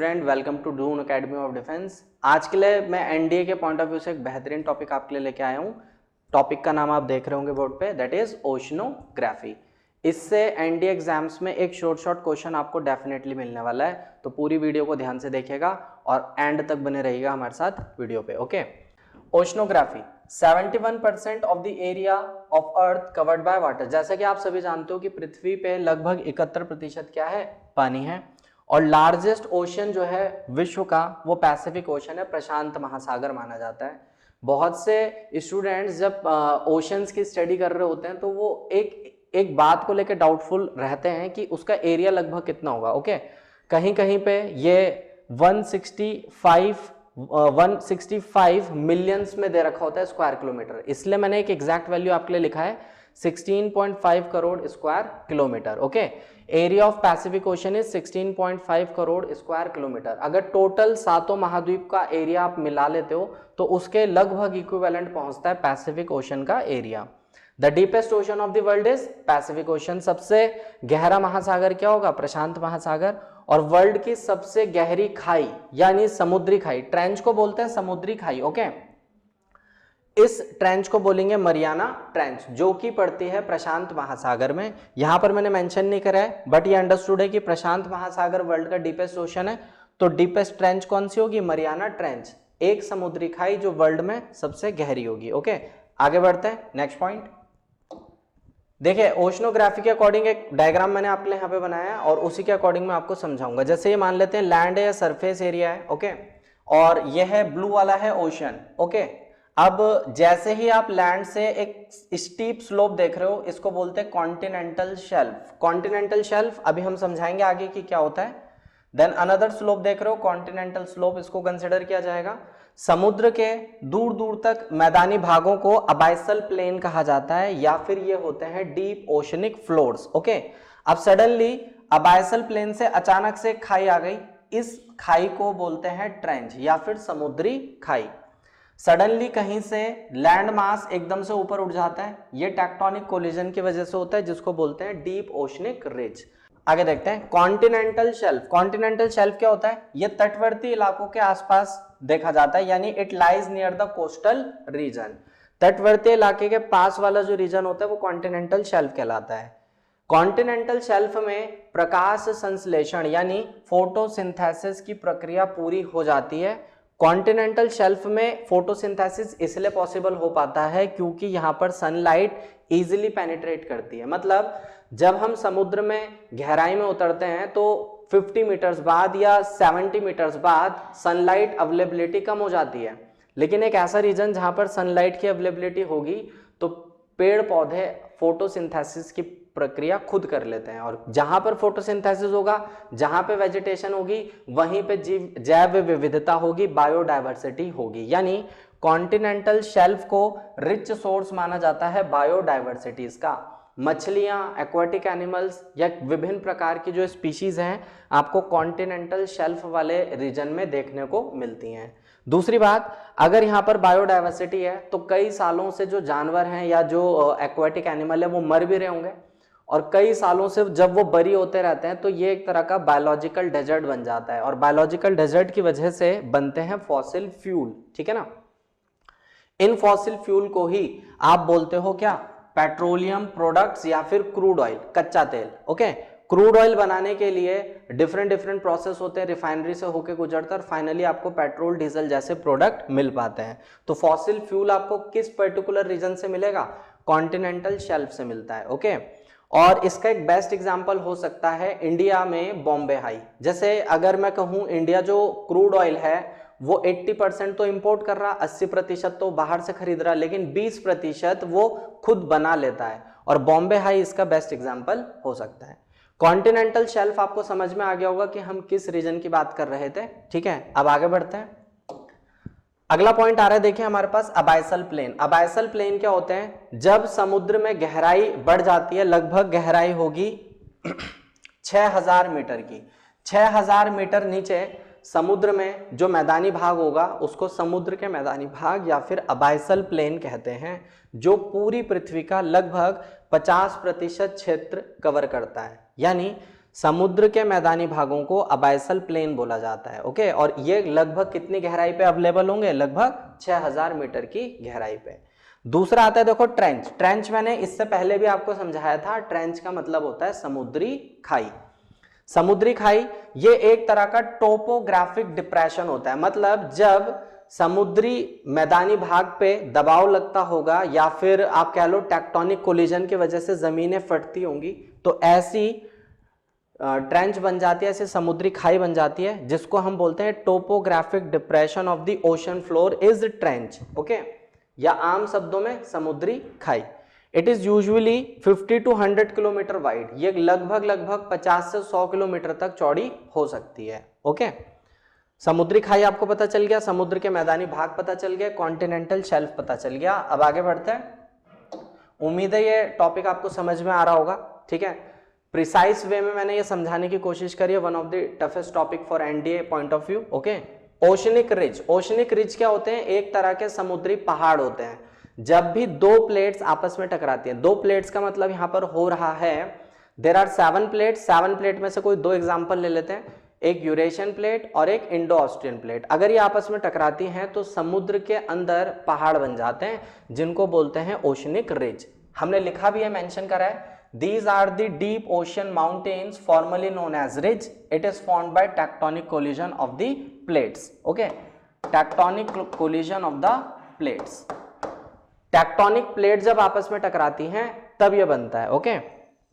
Student, welcome to drone academy of defence. आज के लिए मैं एनडीए के पॉइंट ऑफ व्यू से एक बेहतरीन टॉपिक आपके लिए लेके आया हूँ। टॉपिक का नाम आप देख रहे होंगे बोर्ड पे, दैट इज ओशनोग्राफी। इससे एनडीए एग्जाम्स में एक शॉर्ट क्वेश्चन आपको डेफिनेटली मिलने वाला है, तो पूरी वीडियो को ध्यान से देखिएगा और एंड तक बने रहिएगा हमारे साथ वीडियो पे। Okay, oceanography 71% of the area of earth covered by water. जैसे कि आप सभी जानते हो कि पृथ्वी पे लगभग 71% क्या है, पानी है। और लार्जेस्ट ओशन जो है विश्व का वो पैसिफिक ओशन है, प्रशांत महासागर माना जाता है। बहुत से स्टूडेंट्स जब ओशंस की स्टडी कर रहे होते हैं तो वो एक बात को लेकर डाउटफुल रहते हैं कि उसका एरिया लगभग कितना होगा। ओके, कहीं कहीं पे ये 165 मिलियंस में दे रखा होता है स्क्वायर किलोमीटर, इसलिए मैंने एक एग्जैक्ट वैल्यू आपके लिए लिखा है 16.5 crore square kilometre. Okay, area of Pacific ocean is 16.5 crore square kilometre. अगर टोटल सातों महाद्वीप का एरिया आप मिला लेते हो तो उसके लगभग इक्विवेलेंट पहुंचता है पैसिफिक ओशन का area. The deepest ocean of the world is Pacific ocean. सबसे गहरा महासागर क्या होगा, प्रशांत महासागर। और वर्ल्ड की सबसे गहरी खाई यानी समुद्री खाई, ट्रेंच को बोलते हैं समुद्री खाई। ओके, इस ट्रेंच को बोलेंगे मरियाना ट्रेंच, जो कि पड़ती है प्रशांत महासागर में। यहां पर मैंने मेंशन नहीं करा है, बट ये अंडरस्टूड है कि प्रशांत महासागर वर्ल्ड का डीपेस्ट ओशन है, तो डीपेस्ट ट्रेंच कौन सी होगी, मरियाना ट्रेंच, एक समुद्री खाई जो वर्ल्ड में सबसे गहरी होगी। ओके, आगे बढ़ते हैं, नेक्स्ट पॉइंट देखिए। ओशनोग्राफी के अकॉर्डिंग एक डायग्राम मैंने आपके लिए यहाँ पे बनाया है और उसी के अकॉर्डिंग मैं आपको समझाऊंगा। जैसे ये मान लेते हैं लैंड है या सरफेस एरिया है, ओके, और ये है ब्लू वाला है ओशन। ओके, अब जैसे ही आप लैंड से एक स्टीप स्लोप देख रहे हो, इसको बोलते हैं कॉन्टिनेंटल शेल्फ। कॉन्टिनेंटल शेल्फ अभी हम समझाएंगे आगे कि क्या होता है। देन अनदर स्लोप देख रहे हो, कॉन्टिनेंटल स्लोप, इसको कंसिडर किया जाएगा। समुद्र के दूर दूर तक मैदानी भागों को अबाइसल प्लेन कहा जाता है या फिर ये होते हैं डीप ओशनिक फ्लोर्स। ओके, अब सडनली अबाइसल प्लेन से अचानक से खाई आ गई, इस खाई को बोलते हैं ट्रेंच या फिर समुद्री खाई। सडनली कहीं से लैंड मास एकदम से ऊपर उठ जाता है, ये टेक्टोनिक कोलिजन की वजह से होता है, जिसको बोलते हैं डीप ओशनिक रिज। आगे देखते हैं कॉन्टिनेंटल शेल्फ। कॉन्टिनेंटल शेल्फ क्या होता है, ये तटवर्ती इलाकों के आसपास देखा जाता है, यानी it lies near the coastal region. तटवर्ती इलाके के पास वाला जो रीजन होता है वो कॉन्टिनेंटल शेल्फ कहलाता है। कॉन्टिनेंटल शेल्फ में प्रकाश संश्लेषण यानी फोटोसिंथेसिस की प्रक्रिया पूरी हो जाती है। कॉन्टिनेंटल शेल्फ में फोटोसिंथेसिस इसलिए पॉसिबल हो पाता है क्योंकि यहां पर सनलाइट इजीली पेनिट्रेट करती है। मतलब जब हम समुद्र में गहराई में उतरते हैं तो 50 मीटर्स बाद या 70 मीटर्स बाद सनलाइट अवेलेबिलिटी कम हो जाती है, लेकिन एक ऐसा रीजन जहां पर सनलाइट की अवेलेबिलिटी होगी तो पेड़ पौधे फोटोसिंथेसिस की प्रक्रिया खुद कर लेते हैं, और जहां पर फोटोसिंथेसिस होगा, जहां पे वेजिटेशन होगी, वहीं पे जैव विविधता होगी, बायोडायवर्सिटी होगी। यानी कॉन्टिनेंटल शेल्फ को रिच सोर्स माना जाता है बायोडायवर्सिटीज का। मछलियां, एक्वाटिक एनिमल्स या विभिन्न प्रकार की जो स्पीशीज हैं आपको कॉन्टिनेंटल शेल्फ वाले रीजन में देखने को मिलती हैं। दूसरी बात, अगर यहाँ पर बायोडायवर्सिटी है तो कई सालों से जो जानवर हैं या जो एक्वाटिक एनिमल है वो मर भी रहे होंगे, और कई सालों से जब वो बरी होते रहते हैं तो ये एक तरह का बायोलॉजिकल डेजर्ट बन जाता है, और बायोलॉजिकल डेजर्ट की वजह से बनते हैं फॉसिल फ्यूल। ठीक है ना, इन फॉसिल फ्यूल को ही आप बोलते हो क्या, पेट्रोलियम प्रोडक्ट्स या फिर क्रूड ऑयल, कच्चा तेल। ओके, क्रूड ऑयल बनाने के लिए डिफरेंट प्रोसेस होते हैं, रिफाइनरी से होकर गुजरता है और फाइनली आपको पेट्रोल डीजल जैसे प्रोडक्ट मिल पाते हैं। तो फॉसिल फ्यूल आपको किस पर्टिकुलर रीजन से मिलेगा, कॉन्टिनेंटल शेल्फ से मिलता है। ओके, और इसका एक बेस्ट एग्जांपल हो सकता है इंडिया में बॉम्बे हाई। जैसे अगर मैं कहूं इंडिया जो क्रूड ऑयल है वो 80% तो इंपोर्ट कर रहा, 80% तो बाहर से खरीद रहा, लेकिन 20% वो खुद बना लेता है, और बॉम्बे हाई इसका बेस्ट एग्जांपल हो सकता है। कॉन्टिनेंटल शेल्फ आपको समझ में आ गया होगा कि हम किस रीजन की बात कर रहे थे। ठीक है, अब आगे बढ़ते हैं। अगला पॉइंट आ रहा है, देखिए हमारे पास अबाइसल प्लेन। अबाइसल प्लेन क्या होते हैं, जब समुद्र में गहराई बढ़ जाती है, लगभग गहराई होगी 6000 मीटर की, 6000 मीटर नीचे समुद्र में जो मैदानी भाग होगा उसको समुद्र के मैदानी भाग या फिर अबाइसल प्लेन कहते हैं, जो पूरी पृथ्वी का लगभग 50% क्षेत्र कवर करता है। यानी समुद्र के मैदानी भागों को अबाइसल प्लेन बोला जाता है। ओके, और ये लगभग कितनी गहराई पे अवेलेबल होंगे? लगभग 6000 मीटर की गहराई पे। दूसरा आता है देखो ट्रेंच। ट्रेंच मैंने इससे पहले भी आपको समझाया था, ट्रेंच का मतलब होता है समुद्री खाई। समुद्री खाई ये एक तरह का टोपोग्राफिक डिप्रेशन होता है, मतलब जब समुद्री मैदानी भाग पे दबाव लगता होगा या फिर आप कह लो टेक्टोनिक कोलिजन की वजह से जमीनें फटती होंगी, तो ऐसी ट्रेंच बन जाती है, ऐसी समुद्री खाई बन जाती है, जिसको हम बोलते हैं topographic depression of the ocean floor is trench. Okay, या आम शब्दों में समुद्री खाई। It is usually 50 to 100 kilometre wide. ये लगभग 50 से 100 किलोमीटर तक चौड़ी हो सकती है। ओके, समुद्री खाई आपको पता चल गया, समुद्र के मैदानी भाग पता चल गया, कॉन्टिनेंटल शेल्फ पता चल गया। अब आगे बढ़ते हैं। उम्मीद है ये टॉपिक आपको समझ में आ रहा होगा। ठीक है, प्रिसाइज वे में मैंने ये समझाने की कोशिश करी है, one of the toughest topic for NDA point of view. Okay, oceanic ridge. Oceanic ridge क्या होते हैं? एक तरह के समुद्री पहाड़ होते हैं। जब भी दो प्लेट्स आपस में टकराती हैं, दो प्लेट्स का मतलब यहां पर हो रहा है देयर आर 7 प्लेट्स। 7 प्लेट में से कोई दो एग्जांपल ले लेते हैं, एक यूरेशियन प्लेट और एक इंडो ऑस्ट्रियन प्लेट। अगर ये आपस में टकराती हैं तो समुद्र के अंदर पहाड़ बन जाते हैं, जिनको बोलते हैं ओशनिक रिज। हमने लिखा भी है, मेंशन करा है, these are the deep ocean mountains formerly known as ridge. It is formed by tectonic collision of the plates. Okay, tectonic collision of the plates. Tectonic plate जब आपस में टकराती हैं तब ये बनता है। ओके,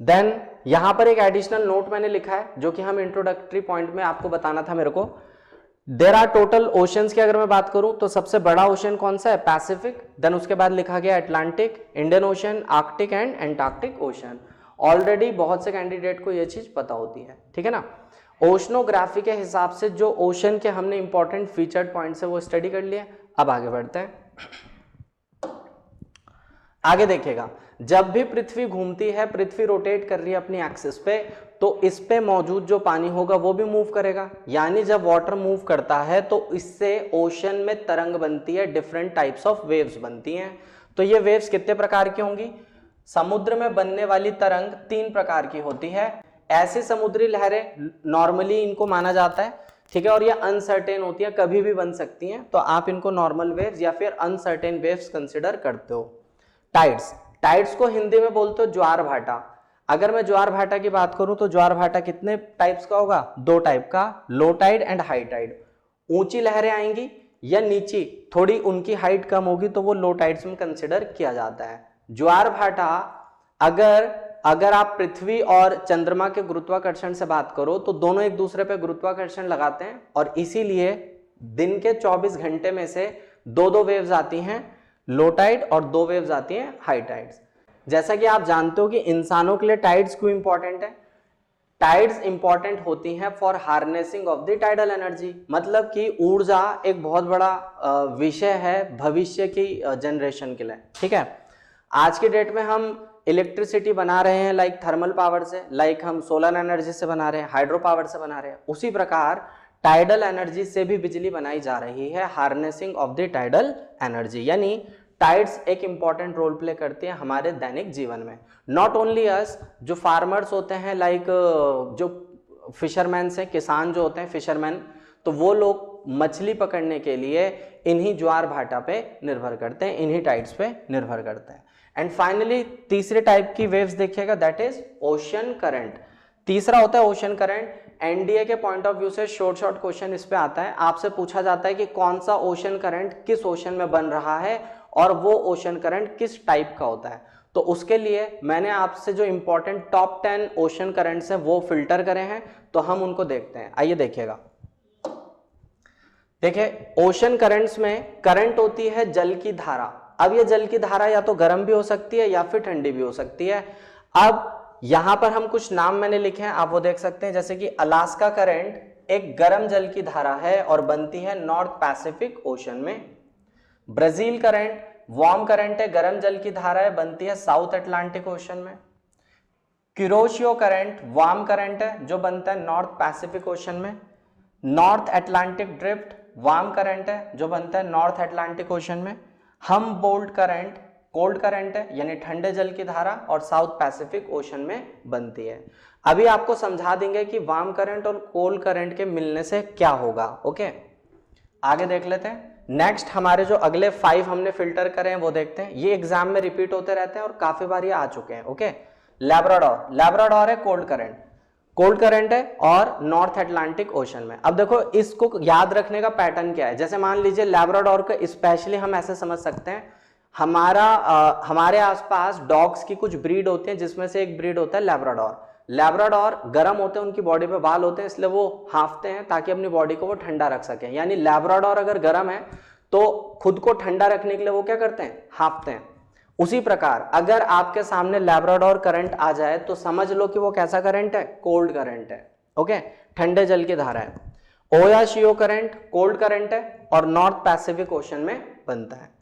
देन यहां पर एक एडिशनल नोट मैंने लिखा है जो कि हम इंट्रोडक्टरी पॉइंट में आपको बताना था मेरे को। देयर आर टोटल ओशंस की अगर मैं बात करूं तो सबसे बड़ा ओशन कौन सा है? पैसिफिक। देन उसके बाद लिखा गया Atlantic, Indian ocean, Arctic and Antarctic ocean. Already बहुत से कैंडिडेट को यह चीज पता होती है, ठीक है ना। ओशनोग्राफी के हिसाब से जो ओशन के हमने इंपॉर्टेंट फीचर्ड पॉइंट्स है वो स्टडी कर लिए। अब आगे बढ़ते हैं। आगे देखिएगा, जब भी पृथ्वी घूमती है, पृथ्वी रोटेट कर रही है अपनी एक्सिस पे, तो इस पे मौजूद जो पानी होगा वो भी मूव करेगा। यानी जब वाटर मूव करता है तो इससे ओशन में तरंग बनती है, डिफरेंट टाइप्स ऑफ वेव्स बनती हैं। तो ये वेव्स कितने प्रकार की होंगी? समुद्र में बनने वाली तरंग 3 प्रकार की होती है। ऐसी समुद्री लहरें नॉर्मली इनको माना जाता है, ठीक है, और ये अनसर्टेन होती है, कभी भी बन सकती हैं, तो आप इनको नॉर्मल वेव्स या फिर अनसर्टेन वेव्स कंसिडर करते हो। टाइड्स, टाइड्स को हिंदी में बोलते हो ज्वार भाटा। अगर मैं ज्वार भाटा की बात करूं तो ज्वार भाटा कितने टाइप्स का होगा? 2 टाइप का, low tide and high tide. ऊंची लहरें आएंगी या नीची, थोड़ी उनकी हाइट कम होगी तो वो लो टाइड्स में कंसिडर किया जाता है। ज्वार भाटा अगर आप पृथ्वी और चंद्रमा के गुरुत्वाकर्षण से बात करो तो दोनों एक दूसरे पे गुरुत्वाकर्षण लगाते हैं, और इसीलिए दिन के 24 घंटे में से 2 वेव्स आती हैं, लो टाइड, और 2 वेव्स आती हैं हाई टाइड्स। जैसा कि आप जानते हो कि इंसानों के लिए टाइड्स क्यों इंपॉर्टेंट है? टाइड्स इंपॉर्टेंट होती हैं for harnessing of the tidal energy. मतलब कि ऊर्जा एक बहुत बड़ा विषय है भविष्य की जनरेशन के लिए, ठीक है। आज के डेट में हम इलेक्ट्रिसिटी बना रहे हैं लाइक थर्मल पावर से, लाइक हम सोलर एनर्जी से बना रहे हैं, हाइड्रो पावर से बना रहे हैं। उसी प्रकार टाइडल एनर्जी से भी बिजली बनाई जा रही है, harnessing of the tidal energy. यानी टाइड्स एक इंपॉर्टेंट रोल प्ले करती हैं हमारे दैनिक जीवन में। नॉट ओनली अस, जो फार्मर्स होते हैं, लाइक जो फिशरमैन से, किसान जो होते हैं फिशरमैन, तो वो लोग मछली पकड़ने के लिए इन्हीं ज्वार भाटा पे निर्भर करते हैं, इन्हीं टाइड्स पे निर्भर करते हैं। एंड फाइनली तीसरे टाइप की वेव्स देखिएगा, दैट इज ओशन करंट। तीसरा होता है ओशन करंट। एनडीए के पॉइंट ऑफ व्यू से शॉर्ट क्वेश्चन इस पे आता है। आपसे पूछा जाता है कि कौन सा ओशन करंट किस ओशन में बन रहा है और वो ओशन करंट किस टाइप का होता है। तो उसके लिए मैंने आपसे जो इंपॉर्टेंट टॉप 10 ओशन करंट्स हैं वो फिल्टर करे हैं, तो हम उनको देखते हैं। आइए देखिएगा। देखिए, ओशन करंट्स में करंट होती है जल की धारा। अब ये जल की धारा या तो गर्म भी हो सकती है या फिर ठंडी भी हो सकती है। अब यहां पर हम कुछ नाम मैंने लिखे हैं, आप वो देख सकते हैं। जैसे कि अलास्का करंट एक गर्म जल की धारा है और बनती है नॉर्थ पैसिफिक ओशन में। ब्राजील करंट वार्म करंट है, गर्म जल की धारा है, बनती है साउथ अटलांटिक ओशन में। क्यूरोशियो करंट वार्म करंट है जो बनता है नॉर्थ पैसिफिक ओशन में। North Atlantic drift warm current है जो बनता है नॉर्थ अटलांटिक ओशन में। हमबोल्ट करंट कोल्ड करंट है यानी ठंडे जल की धारा और साउथ पैसिफिक ओशन में बनती है। अभी आपको समझा देंगे कि वार्म करंट और कोल्ड करंट के मिलने से क्या होगा। ओके, आगे देख लेते हैं। नेक्स्ट हमारे जो अगले 5 हमने फिल्टर करे हैं वो देखते हैं। ये एग्जाम में रिपीट होते रहते हैं और काफी बार ये आ चुके हैं। ओके, लैब्राडोर, लैब्राडोर है कोल्ड करंट, कोल्ड करंट है और नॉर्थ अटलांटिक ओशन में। अब देखो इसको याद रखने का पैटर्न क्या है। जैसे मान लीजिए लैब्राडोर को स्पेशली हम ऐसे समझ सकते हैं, हमारे आसपास डॉग्स की कुछ ब्रीड होती है जिसमें से एक ब्रीड होता है लैब्राडोर। लैब्राडोर गर्म होते हैं, उनकी बॉडी पे बाल होते हैं, इसलिए वो हाँफते हैं ताकि अपनी बॉडी को वो ठंडा रख सकें। यानी लैब्राडोर अगर गर्म है तो खुद को ठंडा रखने के लिए वो क्या करते हैं, हाँफते हैं। उसी प्रकार अगर आपके सामने लैब्राडोर करंट आ जाए तो समझ लो कि वो कैसा करंट है, कोल्ड करंट है। ओके, ठंडे जल की धारा है। ओयाशियो करंट कोल्ड करंट है और नॉर्थ पैसिफिक ओशन में बनता है।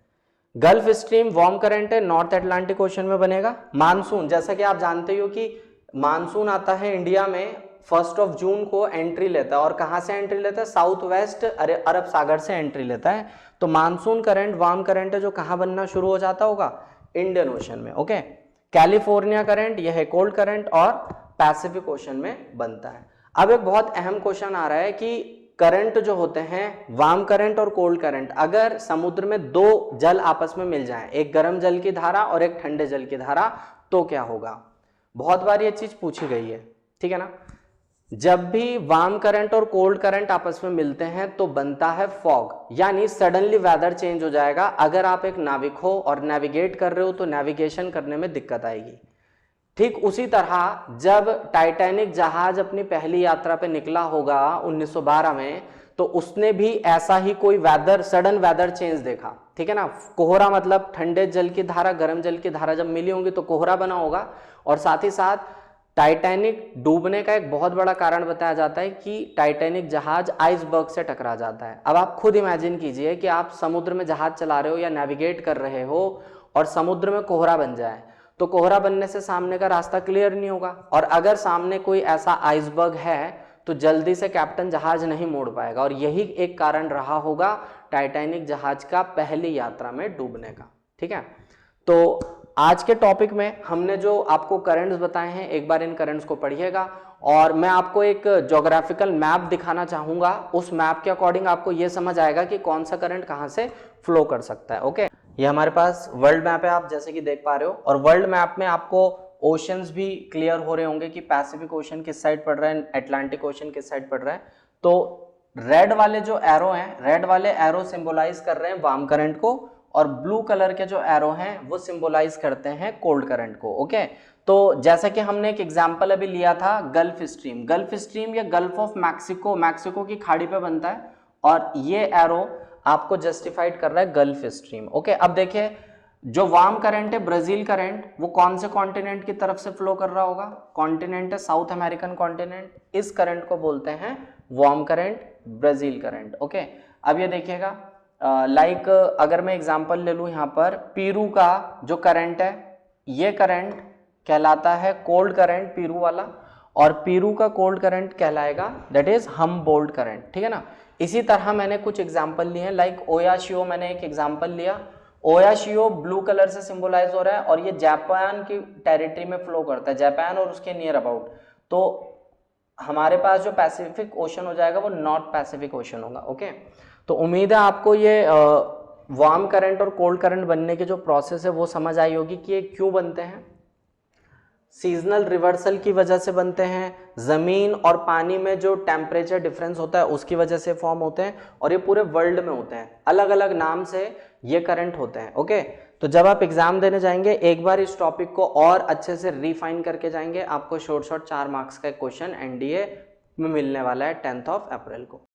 गल्फ स्ट्रीम वार्म करंट है, नॉर्थ अटलांटिक ओशन में बनेगा। मानसून, जैसा कि आप जानते हो कि मानसून आता है इंडिया में 1 जून को एंट्री लेता है, और कहां से एंट्री लेता है, साउथ वेस्ट अरब सागर से एंट्री लेता है। तो मानसून करंट वार्म करंट है जो कहां बनना शुरू हो जाता होगा, इंडियन ओशन में। ओके, कैलिफोर्निया करंट यह है कोल्ड करंट और पैसिफिक ओशन में बनता है। अब एक बहुत अहम क्वेश्चन आ रहा है कि करंट जो होते हैं वार्म करंट और कोल्ड करंट, अगर समुद्र में दो जल आपस में मिल जाएं, एक गर्म जल की धारा और एक ठंडे जल की धारा, तो क्या होगा। बहुत बार ये चीज पूछी गई है, ठीक है ना। जब भी वार्म करंट और कोल्ड करंट आपस में मिलते हैं तो बनता है फॉग, यानी सडनली वेदर चेंज हो जाएगा। अगर आप एक नाविक हो और नेविगेट कर रहे हो तो नेविगेशन करने में दिक्कत आएगी। ठीक उसी तरह जब टाइटैनिक जहाज अपनी पहली यात्रा पे निकला होगा 1912 में, तो उसने भी ऐसा ही कोई वेदर, सडन वेदर चेंज देखा, ठीक है ना। कोहरा मतलब ठंडे जल की धारा गर्म जल की धारा जब मिली होंगी तो कोहरा बना होगा। और साथ ही साथ टाइटैनिक डूबने का एक बहुत बड़ा कारण बताया जाता है कि टाइटैनिक जहाज आइसबर्ग से टकरा जाता है। अब आप खुद इमेजिन कीजिए कि आप समुद्र में जहाज चला रहे हो या नेविगेट कर रहे हो और समुद्र में कोहरा बन जाए, तो कोहरा बनने से सामने का रास्ता क्लियर नहीं होगा, और अगर सामने कोई ऐसा आइसबर्ग है तो जल्दी से कैप्टन जहाज नहीं मोड़ पाएगा। और यही एक कारण रहा होगा टाइटैनिक जहाज का पहली यात्रा में डूबने का, ठीक है। तो आज के टॉपिक में हमने जो आपको करंट्स बताए हैं, एक बार इन करंट्स को पढ़िएगा, और मैं आपको एक ज्योग्राफिकल मैप दिखाना चाहूंगा। उस मैप के अकॉर्डिंग आपको ये समझ आएगा कि कौन सा करंट कहां से फ्लो कर सकता है। ओके, ये हमारे पास वर्ल्ड मैप है, आप जैसे कि देख पा रहे हो, और वर्ल्ड मैप में आपको ओशंस भी क्लियर हो रहे होंगे कि पैसिफिक ओशन किस साइड पड़ रहा है, अटलांटिक ओशन किस साइड पड़ रहा है। तो रेड वाले जो एरो हैं, रेड वाले एरो सिंबलाइज कर रहे हैं वार्म करंट को, और ब्लू कलर के जो एरो हैं वो सिंबलाइज करते हैं कोल्ड करंट को। ओके, तो जैसा कि हमने एक एग्जांपल अभी लिया था गल्फ स्ट्रीम, गल्फ स्ट्रीम या गल्फ ऑफ मैक्सिको, मैक्सिको की खाड़ी पे बनता है, और ये एरो आपको जस्टिफाइड कर रहा है गल्फ स्ट्रीम। ओके, अब देखिए जो वार्म करंट है ब्राजील करंट, वो कौन से कॉन्टिनेंट की तरफ से फ्लो कर रहा होगा, कॉन्टिनेंट है साउथ अमेरिकन कॉन्टिनेंट। इस करंट को बोलते हैं warm current, Brazil current. Okay, अब ये देखिएगा लाइक अगर मैं एग्जांपल ले लूं यहाँ पर, पीरू का जो करंट है, ये करंट कहलाता है कोल्ड करंट, पीरू वाला, और पीरू का कोल्ड करंट कहलाएगा दैट इज हमबोल्ट करंट, ठीक है ना। इसी तरह मैंने कुछ एग्जांपल लिए हैं, लाइक ओयाशियो मैंने एक एग्जांपल लिया। ओयाशियो ब्लू कलर से सिंबलाइज हो रहा है और ये जापान की टेरिटरी में फ्लो करता है, जापान और उसके नियर अबाउट। तो हमारे पास जो पैसिफिक ओशन हो जाएगा वो नॉर्थ पैसिफिक ओशन होगा। ओके, तो उम्मीद है आपको ये वार्म करंट और कोल्ड करंट बनने की जो प्रोसेस है वो समझ आई होगी कि ये क्यों बनते हैं। सीजनल रिवर्सल की वजह से बनते हैं, जमीन और पानी में जो टेम्परेचर डिफरेंस होता है उसकी वजह से फॉर्म होते हैं, और ये पूरे वर्ल्ड में होते हैं, अलग अलग नाम से ये करंट होते हैं। ओके, तो जब आप एग्जाम देने जाएंगे एक बार इस टॉपिक को और अच्छे से रिफाइन करके जाएंगे, आपको शॉर्ट 4 मार्क्स का क्वेश्चन एनडीए में मिलने वाला है 10 अप्रैल को।